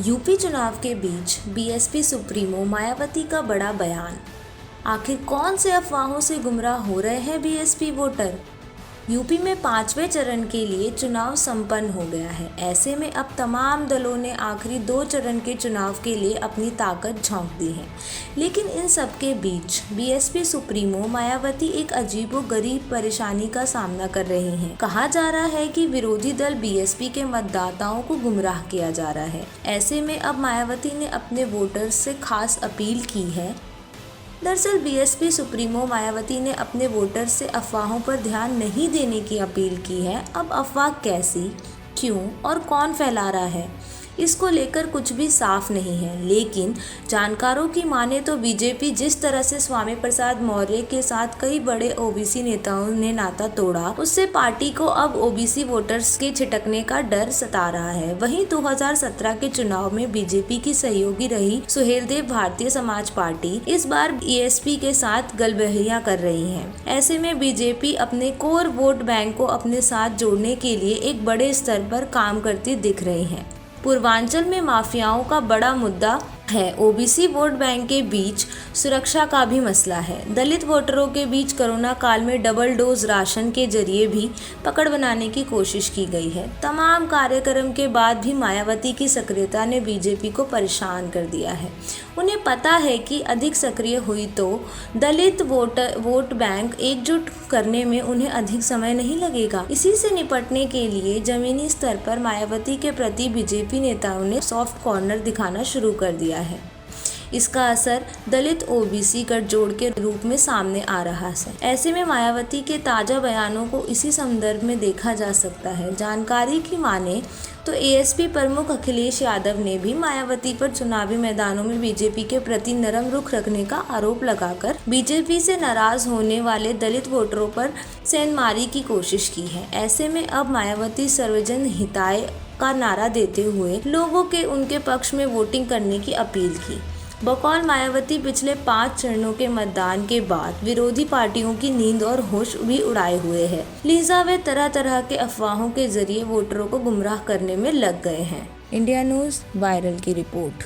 UP चुनाव के बीच BSP supremo Mayawati का बड़ा बयान। आखिर कौन से अफवाहों से गुमराह हो रहे हैं बीएसपी वोटर? यूपी में 5वें चरण के लिए चुनाव संपन्न हो गया है। ऐसे में अब तमाम दलों ने आखिरी 2 चरण के चुनाव के लिए अपनी ताकत झोंक दी है। लेकिन इन सब के बीच बीएसपी सुप्रीमो मायावती एक अजीबोगरीब परेशानी का सामना कर रही हैं। कहा जा रहा है कि विरोधी दल बीएसपी के मतदाताओं को गुमराह किया जा रहा है। ऐसे में अब मायावती ने अपने वोटर्स से खास अपील की है। दरअसल बीएसपी सुप्रीमो मायावती ने अपने वोटर्स से अफवाहों पर ध्यान नहीं देने की अपील की है। अब अफवाह कैसी, क्यों और कौन फैला रहा है, इसको लेकर कुछ भी साफ नहीं है। लेकिन जानकारों की माने तो बीजेपी जिस तरह से स्वामी प्रसाद मौर्य के साथ कई बड़े ओबीसी नेताओं ने नाता तोड़ा, उससे पार्टी को अब ओबीसी वोटर्स के छिटकने का डर सता रहा है। वहीं 2017 के चुनाव में बीजेपी की सहयोगी रही सुहेलदेव भारतीय समाज पार्टी इस बार बीएसपी के साथ गलबहरियां कर रही है। ऐसे में बीजेपी अपने कोर वोट बैंक को अपने साथ जोड़ने के लिए एक बड़े स्तर पर काम करती दिख रही है। पूर्वांचल में माफियाओं का बड़ा मुद्दा है। ओबीसी वोट बैंक के बीच सुरक्षा का भी मसला है। दलित वोटरों के बीच कोरोना काल में डबल डोज राशन के जरिए भी पकड़ बनाने की कोशिश की गई है। तमाम कार्यक्रम के बाद भी मायावती की सक्रियता ने बीजेपी को परेशान कर दिया है। उन्हें पता है कि अधिक सक्रिय हुई तो दलित वोट बैंक एकजुट करने में उन्हें अधिक समय नहीं लगेगा। इसी से निपटने के लिए जमीनी स्तर पर मायावती के प्रति बीजेपी नेताओं ने सॉफ्ट कॉर्नर दिखाना शुरू कर दिया है। इसका असर दलित ओबीसी गठजोड़ के रूप में सामने आ रहा है। ऐसे में मायावती के ताजा बयानों को इसी संदर्भ में देखा जा सकता है। जानकारी की माने तो एएसपी प्रमुख अखिलेश यादव ने भी मायावती पर चुनावी मैदानों में बीजेपी के प्रति नरम रुख रखने का आरोप लगाकर बीजेपी से नाराज होने वाले दलित वोटरों पर सेंधमारी की कोशिश की है। ऐसे में अब मायावती सर्वजन हिताय का नारा देते हुए लोगों के उनके पक्ष में वोटिंग करने की अपील की। बकौल मायावती पिछले 5 चरणों के मतदान के बाद विरोधी पार्टियों की नींद और होश भी उड़ाए हुए हैं। लिहाजा वे तरह तरह के अफवाहों के जरिए वोटरों को गुमराह करने में लग गए हैं। इंडिया न्यूज़ वायरल की रिपोर्ट।